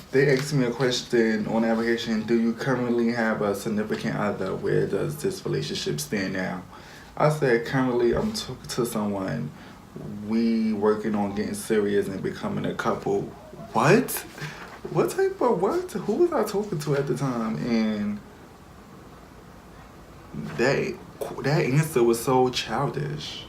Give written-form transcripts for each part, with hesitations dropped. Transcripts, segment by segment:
They asked me a question on the application. Do you currently have a significant other? Where does this relationship stand now? I said currently I'm talking to someone. We working on getting serious and becoming a couple. What? What type of what? Who was I talking to at the time? And that that answer was so childish.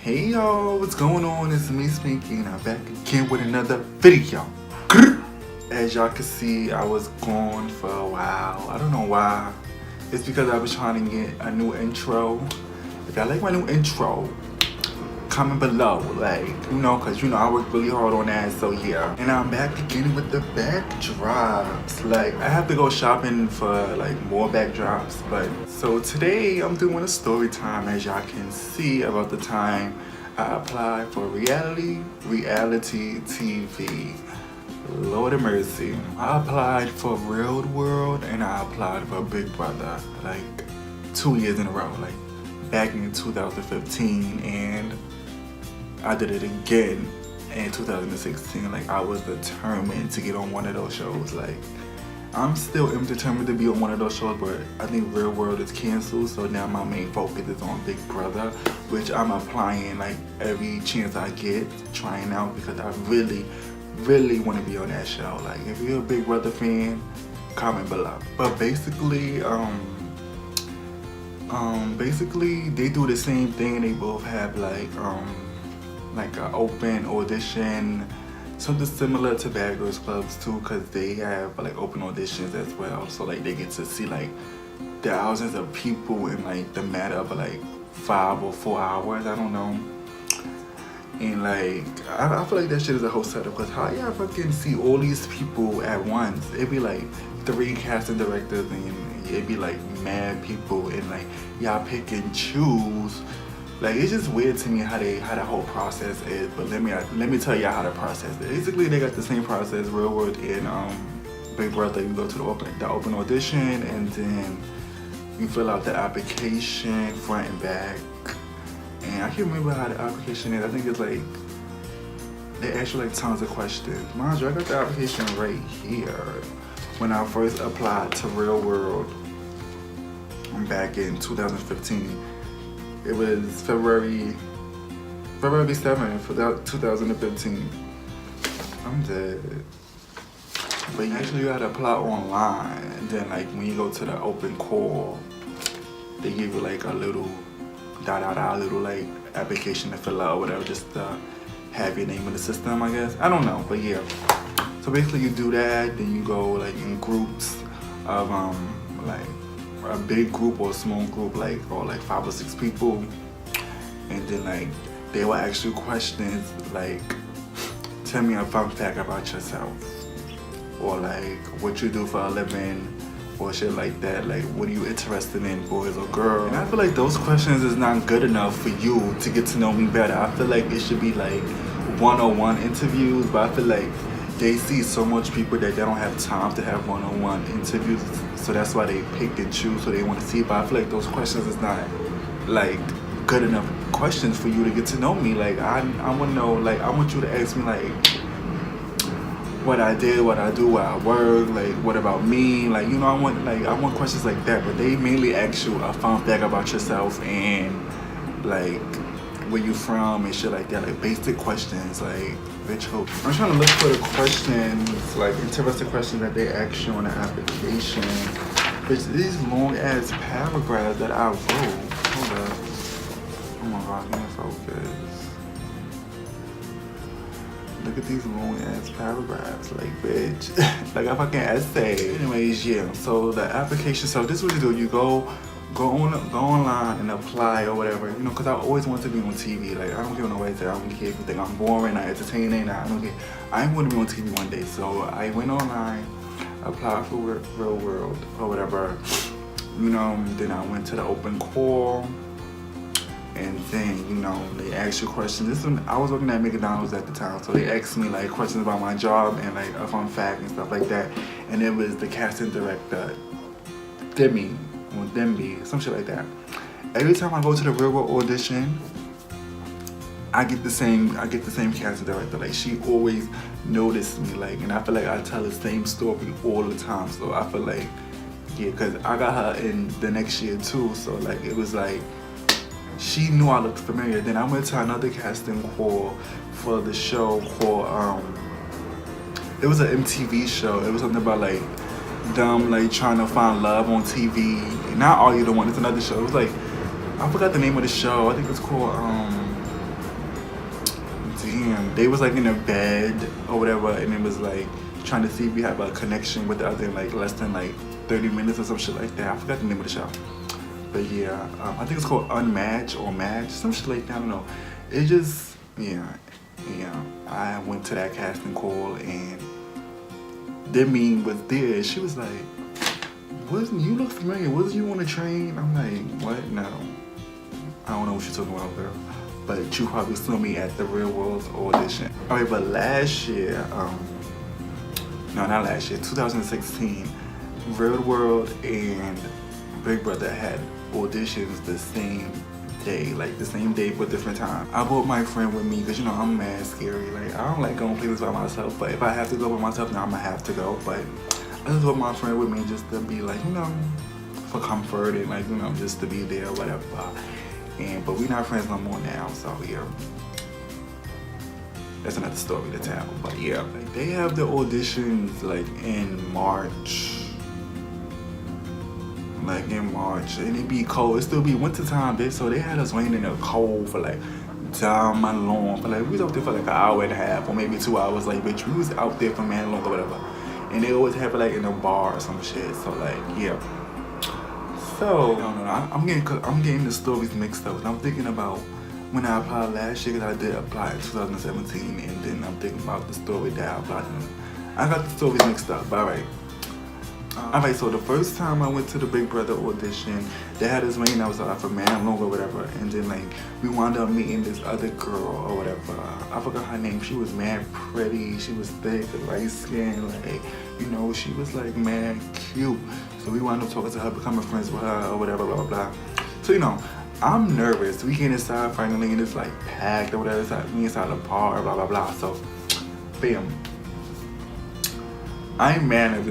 Hey y'all, what's going on? It's me Spanky and I'm back again with another video. As y'all can see, I was gone for a while. I don't know why. It's because I was trying to get a new intro. If y'all like my new intro, comment below, cause I worked really hard on that, so yeah. And I'm back again with the backdrops. I have to go shopping for more backdrops, but so today I'm doing a story time, as y'all can see, about the time I applied for reality TV. Lord of mercy. I applied for Real World and I applied for Big Brother 2 years in a row, back in 2015, and I did it again in 2016. I was determined to get on one of those shows. I'm still determined to be on one of those shows, but I think Real World is canceled, so now my main focus is on Big Brother, which I'm applying every chance I get, trying out, because I really want to be on that show. If you're a Big Brother fan, comment below. But basically they do the same thing. They both have an open audition, something similar to Bad Girls Clubs too, because they have open auditions as well. So they get to see thousands of people in the matter of 5 or 4 hours. I don't know. And I feel like that shit is a whole setup, because how y'all fucking see all these people at once? It'd be 3 casting directors and it'd be mad people, and y'all pick and choose. It's just weird to me how the whole process is. But let me tell y'all how the process is. Basically, they got the same process, Real World and Big Brother. You go to the open audition, and then you fill out the application front and back. And I can't remember how the application is. I think it's they ask you tons of questions. Mind you, I got the application right here. When I first applied to Real World back in 2015, it was February 7th, 2015. I'm dead. But actually you gotta apply online, and then when you go to the open call, they give you a little little application to fill out or whatever, just to have your name in the system, I guess. I don't know, but yeah. So basically you do that, then you go in groups of a big group or a small group, or 5 or 6 people, and then they will ask you questions tell me a fun fact about yourself, or what you do for a living, or shit like that. What are you interested in, boys or girls? And I feel those questions is not good enough for you to get to know me better. I feel it should be one-on-one interviews, but I feel they see so much people that they don't have time to have one-on-one interviews, so that's why they pick and choose who they want to see. But I feel those questions is not good enough questions for you to get to know me. I want to know, I want you to ask me what I did, what I do, where I work, what about me, I want questions like that. But they mainly ask you a fun fact about yourself and where you from and shit like that, basic questions, bitch hope. I'm trying to look for the questions, interesting questions that they ask you on the application. Bitch, these long ass paragraphs that I wrote. Hold up. Oh my god, let me focus. Look at these long ass paragraphs, bitch. A fucking essay. Anyways, yeah, so the application, so this is what you do. You go online and apply or whatever, because I always want to be on TV. I don't care what nobody says. I don't care if you think I'm boring, not entertaining, I don't care. I'm going to be on TV one day. So I went online, applied for Real World or whatever, then I went to the open call. And then, they ask you questions. I was working at McDonald's at the time, so they asked me questions about my job and a fun fact and stuff like that. And it was the casting director, Demi. or them be, some shit like that. Every time I go to the Real World audition, I get the same casting director. Like, she always noticed me, like, and I feel like I tell the same story all the time. So I feel like, yeah, cause I got her in the next year too. So like, it was like, she knew I looked familiar. Then I went to another casting call for the show called, it was an MTV show. It was something about like them like trying to find love on TV. Not Are You the One, it's another show. It was like, I forgot the name of the show. I think it's called, damn. They was like in a bed or whatever, and it was like trying to see if we have a connection with the other in like less than like 30 minutes or some shit like that. I forgot the name of the show. But yeah, I think it's called Unmatched or Match, some shit like that, I don't know. It just, yeah. I went to that casting call and Demi was there. She was like, wasn't you look familiar? Wasn't you on the train? I'm like, what? No. I don't know what you're talking about, girl. But you probably saw me at the Real World audition. Alright, but last year, no, not last year, 2016, Real World and Big Brother had auditions the same day, like the same day but different time. I brought my friend with me because, you know, I'm mad scary. Like, I don't like going places by myself, but if I have to go by myself, now I'm gonna have to go. But I just brought my friend with me just to be like, you know, for comfort and like, you know, just to be there or whatever. But we not friends no more now, so yeah. That's another story to tell. But yeah, like, they have the auditions like in March. Like in March, and it be cold. It still be winter time, bitch. So they had us waiting in the cold for like damn long. But like we was out there for like an hour and a half or maybe 2 hours. Like, bitch, we was out there for man long or whatever. And they always have it like in a bar or some shit. So like, yeah. So I'm getting the stories mixed up. I'm thinking about when I applied last year, because I did apply in 2017, and then I'm thinking about the story that I applied in. I got the stories mixed up. But alright, so the first time I went to the Big Brother audition, they had us waiting outside for man long or whatever, and then like we wound up meeting this other girl or whatever. I forgot her name. She was mad pretty. She was thick, light skin, like, you know, she was like mad cute. So we wound up talking to her, becoming friends with her or whatever, blah blah blah. So you know, I'm nervous. We get inside finally, and it's like packed or whatever. It's like we inside the bar, blah blah blah. So, bam. I'm mad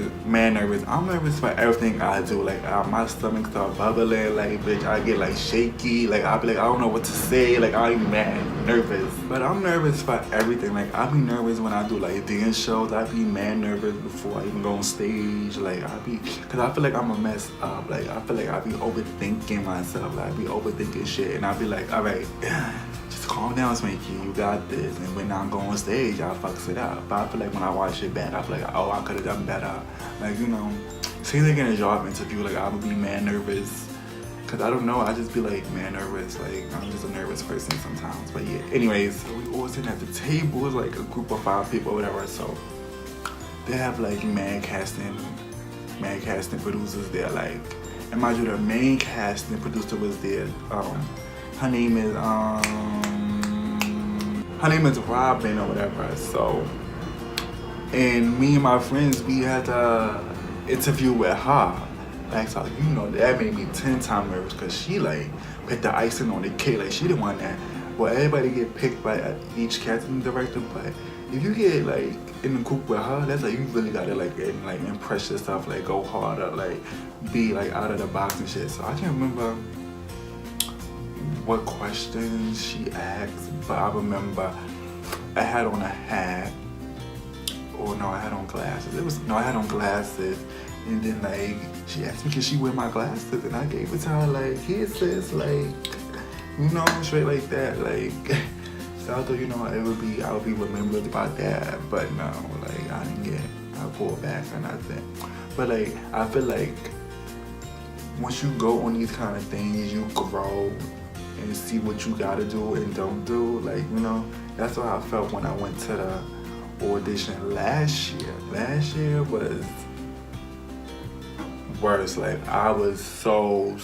nervous. I'm nervous for everything I do. Like, my stomach start bubbling. Like, bitch, I get like shaky. Like, I be like, I don't know what to say. Like, I'm mad nervous. But I'm nervous for everything. Like, I be nervous when I do like dance shows. I be mad nervous before I even go on stage. Like, cause I feel like I'm a mess up. Like, I feel like I be overthinking myself. Like, I be overthinking shit, and I be like, all right. Calm down, Spanky, you got this. And when I go on stage, I fucks it up. But I feel like when I watch it back, I feel like, oh, I could have done better. Like, you know, same thing in a job interview, like I would be mad nervous. Cause I don't know, I just be like mad nervous. Like, I'm just a nervous person sometimes. But yeah, anyways, so we all sitting at the table, it's like a group of 5 people or whatever. So they have like mad casting producers there. Like, imagine the main casting producer was there. Her name is Robin or whatever. So, and me and my friends, we had a interview with her. Like, so, you know, that made me 10 times nervous, because she like put the icing on the cake. Like, she the one that, well, everybody get picked by each casting director, but if you get like in the group with her, that's like you really gotta like impress yourself, like go harder, like be like out of the box and shit. So I can't remember what questions she asked, but I remember I had on a hat, or no, I had on glasses. I had on glasses, and then like she asked me, can she wear my glasses? And I gave it to her, like, here sis, like, you know, straight like that, like. So I thought, you know, I would be remembered about that, but no, like I pulled back or nothing. But like, I feel like once you go on these kind of things, you grow and see what you gotta do and don't do. Like, you know, that's what I felt when I went to the audition last year. Last year was worse. Like, I was so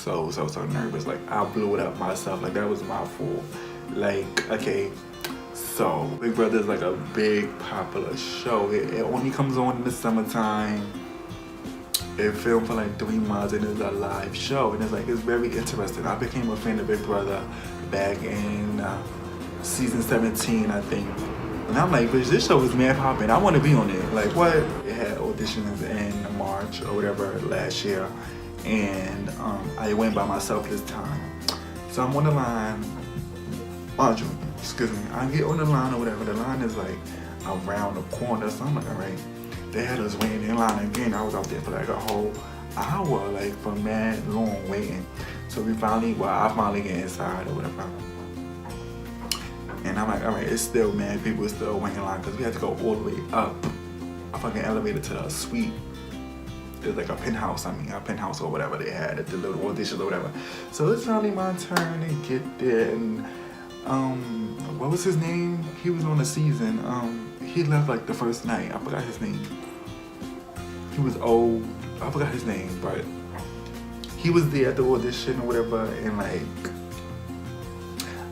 nervous. Like, I blew it up myself. Like, that was my fault. Like, okay, so Big Brother is like a big popular show. It only comes on in the summertime. It filmed for like 3 months and it's a live show, and it's like, it's very interesting. I became a fan of Big Brother back in season 17, I think. And I'm like, bitch, this show is mad popping. I want to be on it. Like, what? It had auditions in March or whatever last year, and I went by myself this time. So I'm on the line. Excuse me. I get on the line or whatever. The line is like around the corner. So I'm like, all right. They had us waiting in line again. I was out there for like a whole hour, like for mad long waiting. So I finally get inside or whatever. And I'm like, all right, it's still mad people still waiting in line because we had to go all the way up a fucking elevator to the suite. It's like a penthouse or whatever they had at the little auditions or whatever. So it's finally my turn to get there, and what was his name? He was on the season. He left like the first night. I forgot his name. He was old. I forgot his name, but he was there at the audition or whatever, and like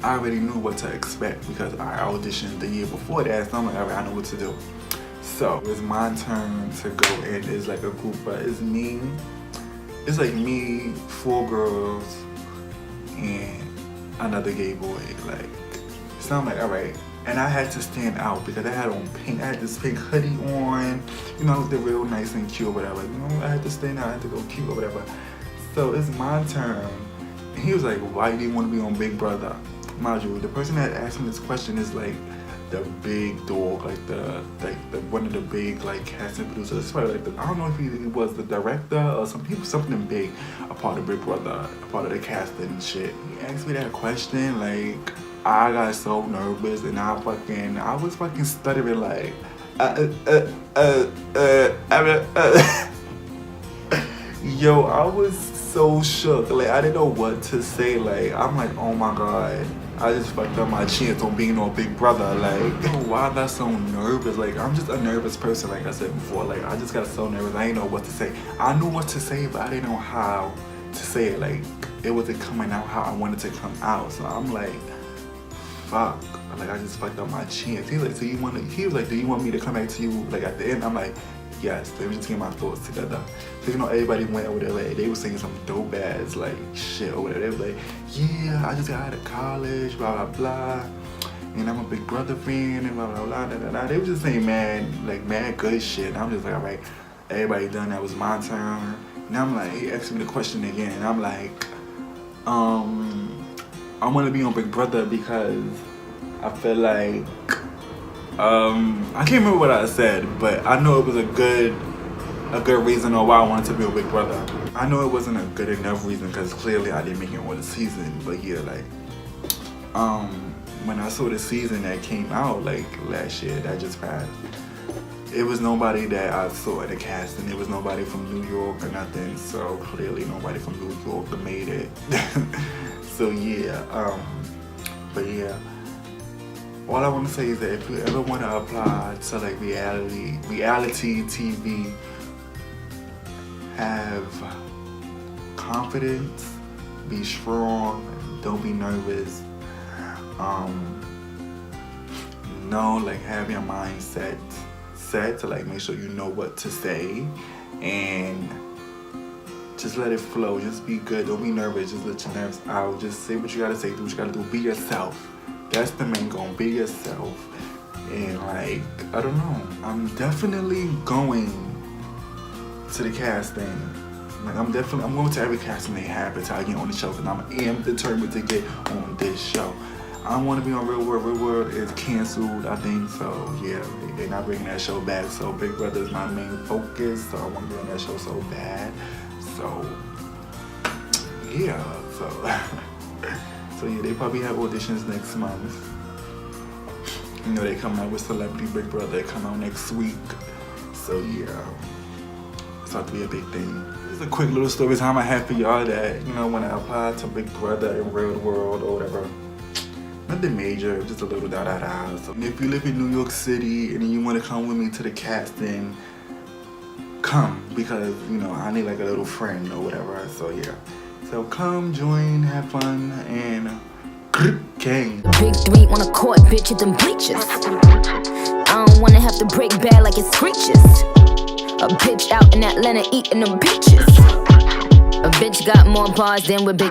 I already knew what to expect because I auditioned the year before that, so I'm like, all right, I know what to do. So it's my turn to go, and it's like a group, but it's like me, 4 girls, and another gay boy. Like, so I'm like, all right. And I had to stand out because I had on pink. I had this pink hoodie on. You know, they're real nice and cute or whatever. You know, I had to stand out. I had to go cute or whatever. So it's my turn. And he was like, why do you want to be on Big Brother? Mind you, the person that asked me this question is like the big dog, like the one of the big like casting producers. It's probably like I don't know if he was the director or something big, a part of Big Brother, a part of the casting and shit. He asked me that question, like I got so nervous, and I was fucking stuttering like yo, I was so shook. Like I didn't know what to say. Like I'm like, oh my god, I just fucked up my chance on being on Big Brother. Like, why I got so nervous? Like, I'm just a nervous person, like I said before. Like, I just got so nervous. I didn't know what to say. I knew what to say, but I didn't know how to say it. Like, it wasn't coming out how I wanted to come out. So I'm like, fuck. Like, I just fucked up my chance. He was like, do you want me to come back to you, like, at the end? I'm like, yes. Let me just get my thoughts together. So, you know, everybody went over there, like, they were saying some dope ass, like, shit or whatever. They were like, yeah, I just got out of college, blah, blah, blah. And I'm a Big Brother fan, and blah, blah, blah, blah, blah, blah. They were just saying mad good shit. And I'm just like, all right, everybody done. That was my turn. And I'm like, he asked me the question again. And I'm like, I want to be on Big Brother because I feel like, I can't remember what I said, but I know it was a good reason or why I wanted to be a Big Brother. I know it wasn't a good enough reason because clearly I didn't make it on the season, but yeah, like, when I saw the season that came out like last year that just passed, it was nobody that I saw at the casting. It was nobody from New York or nothing, so clearly nobody from New York that made it. So yeah, but yeah. All I want to say is that if you ever want to apply to like reality TV, have confidence, be strong, don't be nervous. Have your mind set to like make sure you know what to say, and just let it flow. Just be good. Don't be nervous. Just let your nerves out. Just say what you gotta say. Do what you gotta do. Be yourself. That's the main goal. Be yourself. And like, I don't know. I'm definitely going to the casting. Like I'm going to every casting they have until I get on the show, because I am determined to get on this show. I don't want to be on Real World. Real World is canceled, I think. So yeah, they're not bringing that show back. So Big Brother is my main focus. So I want to be on that show so bad. So yeah, so yeah, they probably have auditions next month. You know, they come out with Celebrity Big Brother. They come out next week. So yeah, it's about to be a big thing. Just a quick little story time I have for y'all that, you know, when I applied to Big Brother in Real World or whatever. Nothing major, just a little da-da-da. So if you live in New York City and you want to come with me to the casting, come, because, you know, I need like a little friend or whatever. So yeah, so come, join, have fun, and gang. Big three on a court, bitch, at them bleachers. I don't wanna have to break bad like it screeches. A bitch out in Atlanta eating them bitches. A bitch got more bars than with big